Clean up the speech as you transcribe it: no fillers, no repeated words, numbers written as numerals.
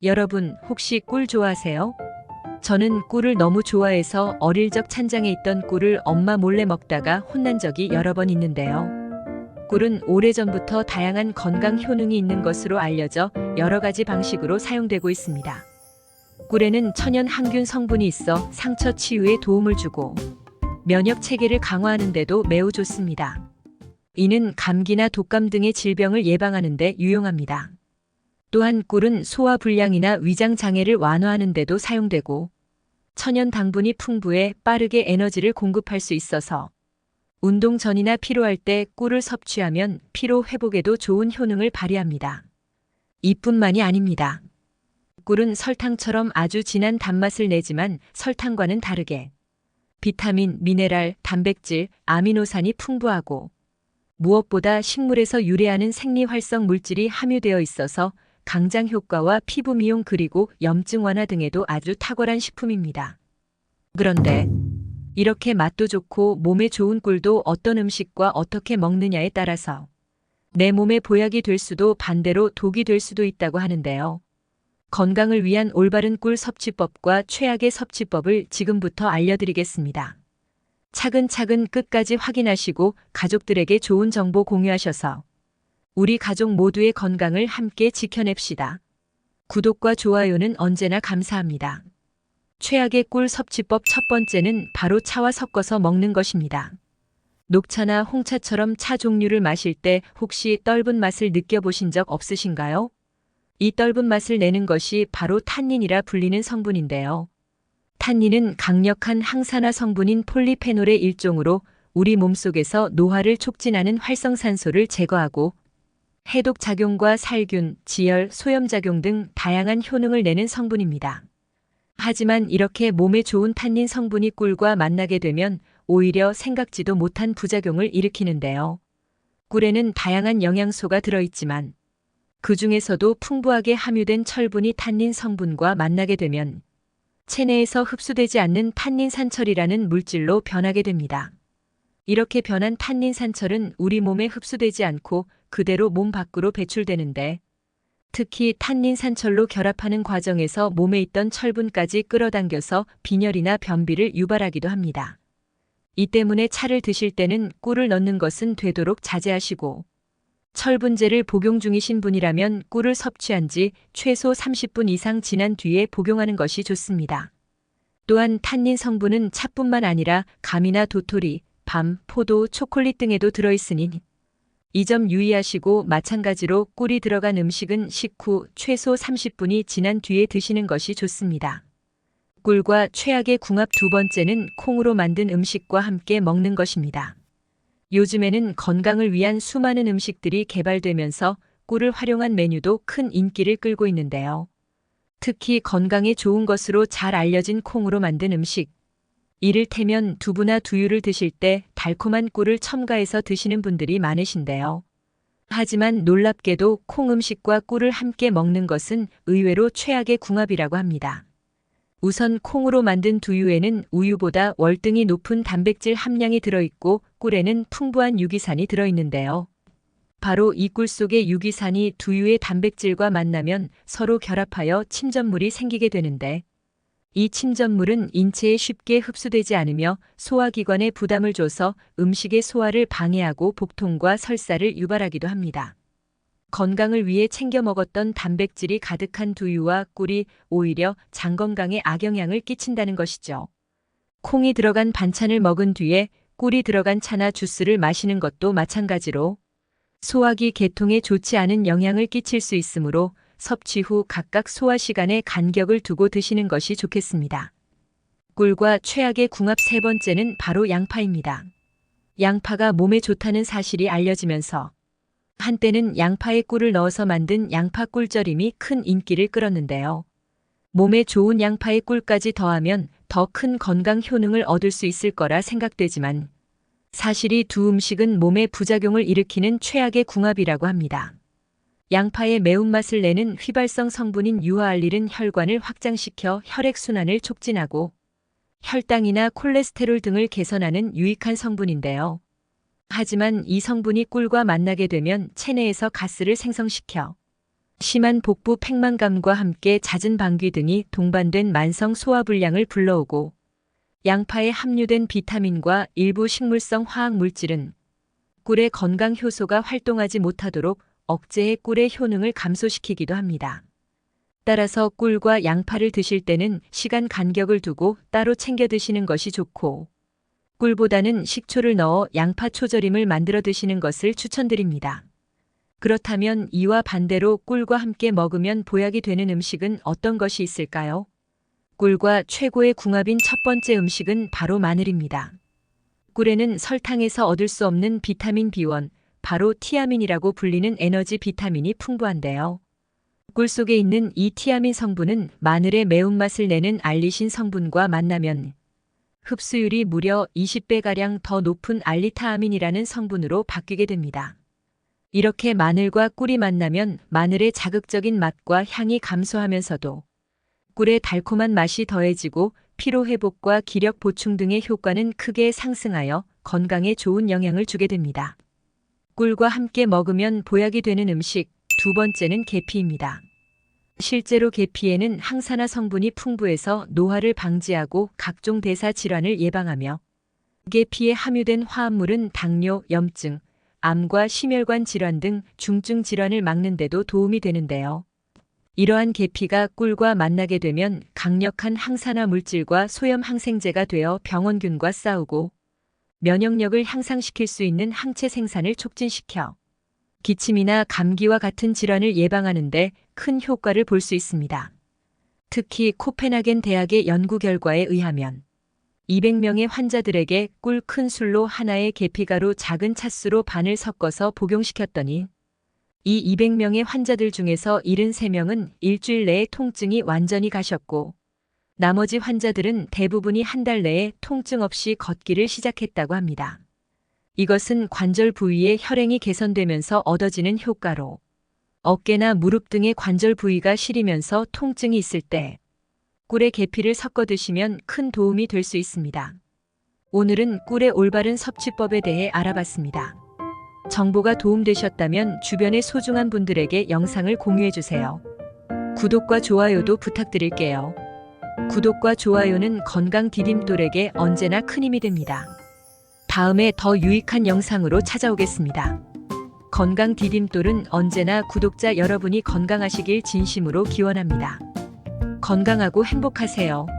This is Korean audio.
여러분, 혹시 꿀 좋아하세요? 저는 꿀을 너무 좋아해서 어릴 적 찬장에 있던 꿀을 엄마 몰래 먹다가 혼난 적이 여러 번 있는데요. 꿀은 오래전부터 다양한 건강 효능이 있는 것으로 알려져 여러 가지 방식으로 사용되고 있습니다. 꿀에는 천연 항균 성분이 있어 상처 치유에 도움을 주고 면역 체계를 강화하는 데도 매우 좋습니다. 이는 감기나 독감 등의 질병을 예방하는 데 유용합니다. 또한 꿀은 소화 불량이나 위장 장애를 완화하는 데도 사용되고 천연 당분이 풍부해 빠르게 에너지를 공급할 수 있어서 운동 전이나 피로할 때 꿀을 섭취하면 피로 회복에도 좋은 효능을 발휘합니다. 이뿐만이 아닙니다. 꿀은 설탕처럼 아주 진한 단맛을 내지만 설탕과는 다르게 비타민, 미네랄, 단백질, 아미노산이 풍부하고 무엇보다 식물에서 유래하는 생리활성 물질이 함유되어 있어서 강장 효과와 피부 미용 그리고 염증 완화 등에도 아주 탁월한 식품입니다. 그런데 이렇게 맛도 좋고 몸에 좋은 꿀도 어떤 음식과 어떻게 먹느냐에 따라서 내 몸에 보약이 될 수도 반대로 독이 될 수도 있다고 하는데요. 건강을 위한 올바른 꿀 섭취법과 최악의 섭취법을 지금부터 알려드리겠습니다. 차근차근 끝까지 확인하시고 가족들에게 좋은 정보 공유하셔서 우리 가족 모두의 건강을 함께 지켜냅시다. 구독과 좋아요는 언제나 감사합니다. 최악의 꿀 섭취법 첫 번째는 바로 차와 섞어서 먹는 것입니다. 녹차나 홍차처럼 차 종류를 마실 때 혹시 떫은 맛을 느껴보신 적 없으신가요? 이 떫은 맛을 내는 것이 바로 탄닌이라 불리는 성분인데요. 탄닌은 강력한 항산화 성분인 폴리페놀의 일종으로 우리 몸속에서 노화를 촉진하는 활성산소를 제거하고 해독 작용과 살균, 지혈, 소염작용 등 다양한 효능을 내는 성분입니다. 하지만 이렇게 몸에 좋은 탄닌 성분이 꿀과 만나게 되면 오히려 생각지도 못한 부작용을 일으키는데요. 꿀에는 다양한 영양소가 들어있지만 그 중에서도 풍부하게 함유된 철분이 탄닌 성분과 만나게 되면 체내에서 흡수되지 않는 탄닌산철이라는 물질로 변하게 됩니다. 이렇게 변한 탄닌산철은 우리 몸에 흡수되지 않고 그대로 몸 밖으로 배출되는데 특히 탄닌산철로 결합하는 과정에서 몸에 있던 철분까지 끌어당겨서 빈혈이나 변비를 유발하기도 합니다. 이 때문에 차를 드실 때는 꿀을 넣는 것은 되도록 자제하시고 철분제를 복용 중이신 분이라면 꿀을 섭취한 지 최소 30분 이상 지난 뒤에 복용하는 것이 좋습니다. 또한 탄닌 성분은 차뿐만 아니라 감이나 도토리, 밤, 포도, 초콜릿 등에도 들어있으니 이 점 유의하시고 마찬가지로 꿀이 들어간 음식은 식후 최소 30분이 지난 뒤에 드시는 것이 좋습니다. 꿀과 최악의 궁합 두 번째는 콩으로 만든 음식과 함께 먹는 것입니다. 요즘에는 건강을 위한 수많은 음식들이 개발되면서 꿀을 활용한 메뉴도 큰 인기를 끌고 있는데요. 특히 건강에 좋은 것으로 잘 알려진 콩으로 만든 음식. 이를테면 두부나 두유를 드실 때 달콤한 꿀을 첨가해서 드시는 분들이 많으신데요. 하지만 놀랍게도 콩 음식과 꿀을 함께 먹는 것은 의외로 최악의 궁합이라고 합니다. 우선 콩으로 만든 두유에는 우유보다 월등히 높은 단백질 함량이 들어있고 꿀에는 풍부한 유기산이 들어있는데요. 바로 이 꿀 속의 유기산이 두유의 단백질과 만나면 서로 결합하여 침전물이 생기게 되는데 이 침전물은 인체에 쉽게 흡수되지 않으며 소화기관에 부담을 줘서 음식의 소화를 방해하고 복통과 설사를 유발하기도 합니다. 건강을 위해 챙겨 먹었던 단백질이 가득한 두유와 꿀이 오히려 장 건강에 악영향을 끼친다는 것이죠. 콩이 들어간 반찬을 먹은 뒤에 꿀이 들어간 차나 주스를 마시는 것도 마찬가지로 소화기 계통에 좋지 않은 영향을 끼칠 수 있으므로 섭취 후 각각 소화 시간에 간격을 두고 드시는 것이 좋겠습니다. 꿀과 최악의 궁합 세 번째는 바로 양파입니다. 양파가 몸에 좋다는 사실이 알려지면서 한때는 양파에 꿀을 넣어서 만든 양파 꿀절임이 큰 인기를 끌었는데요. 몸에 좋은 양파의 꿀까지 더하면 더 큰 건강 효능을 얻을 수 있을 거라 생각되지만 사실 이 두 음식은 몸에 부작용을 일으키는 최악의 궁합이라고 합니다. 양파의 매운맛을 내는 휘발성 성분인 유화알릴은 혈관을 확장시켜 혈액순환을 촉진하고 혈당이나 콜레스테롤 등을 개선하는 유익한 성분인데요. 하지만 이 성분이 꿀과 만나게 되면 체내에서 가스를 생성시켜 심한 복부 팽만감과 함께 잦은 방귀 등이 동반된 만성 소화불량을 불러오고 양파에 함유된 비타민과 일부 식물성 화학 물질은 꿀의 건강 효소가 활동하지 못하도록 억제해 꿀의 효능을 감소시키기도 합니다. 따라서 꿀과 양파를 드실 때는 시간 간격을 두고 따로 챙겨 드시는 것이 좋고 꿀보다는 식초를 넣어 양파 초절임을 만들어 드시는 것을 추천드립니다. 그렇다면 이와 반대로 꿀과 함께 먹으면 보약이 되는 음식은 어떤 것이 있을까요? 꿀과 최고의 궁합인 첫 번째 음식은 바로 마늘입니다. 꿀에는 설탕에서 얻을 수 없는 비타민 B1, 바로 티아민이라고 불리는 에너지 비타민이 풍부한데요. 꿀 속에 있는 이 티아민 성분은 마늘의 매운맛을 내는 알리신 성분과 만나면 흡수율이 무려 20배가량 더 높은 알리타아민이라는 성분으로 바뀌게 됩니다. 이렇게 마늘과 꿀이 만나면 마늘의 자극적인 맛과 향이 감소하면서도 꿀의 달콤한 맛이 더해지고 피로회복과 기력 보충 등의 효과는 크게 상승하여 건강에 좋은 영향을 주게 됩니다. 꿀과 함께 먹으면 보약이 되는 음식, 두 번째는 계피입니다. 실제로 계피에는 항산화 성분이 풍부해서 노화를 방지하고 각종 대사 질환을 예방하며 계피에 함유된 화합물은 당뇨, 염증, 암과 심혈관 질환 등 중증 질환을 막는 데도 도움이 되는데요. 이러한 계피가 꿀과 만나게 되면 강력한 항산화 물질과 소염 항생제가 되어 병원균과 싸우고 면역력을 향상시킬 수 있는 항체 생산을 촉진시켜 기침이나 감기와 같은 질환을 예방하는 데 큰 효과를 볼 수 있습니다. 특히 코펜하겐 대학의 연구 결과에 의하면 200명의 환자들에게 꿀 큰 술로 하나의 계피가루 작은 찻수로 반을 섞어서 복용시켰더니 이 200명의 환자들 중에서 73명은 일주일 내에 통증이 완전히 가셨고 나머지 환자들은 대부분이 한 달 내에 통증 없이 걷기를 시작했다고 합니다. 이것은 관절 부위의 혈행이 개선되면서 얻어지는 효과로 어깨나 무릎 등의 관절 부위가 시리면서 통증이 있을 때 꿀에 계피를 섞어 드시면 큰 도움이 될 수 있습니다. 오늘은 꿀의 올바른 섭취법에 대해 알아봤습니다. 정보가 도움되셨다면 주변의 소중한 분들에게 영상을 공유해주세요. 구독과 좋아요도 부탁드릴게요. 구독과 좋아요는 건강 디딤돌에게 언제나 큰 힘이 됩니다. 다음에 더 유익한 영상으로 찾아오겠습니다. 건강 디딤돌은 언제나 구독자 여러분이 건강하시길 진심으로 기원합니다. 건강하고 행복하세요.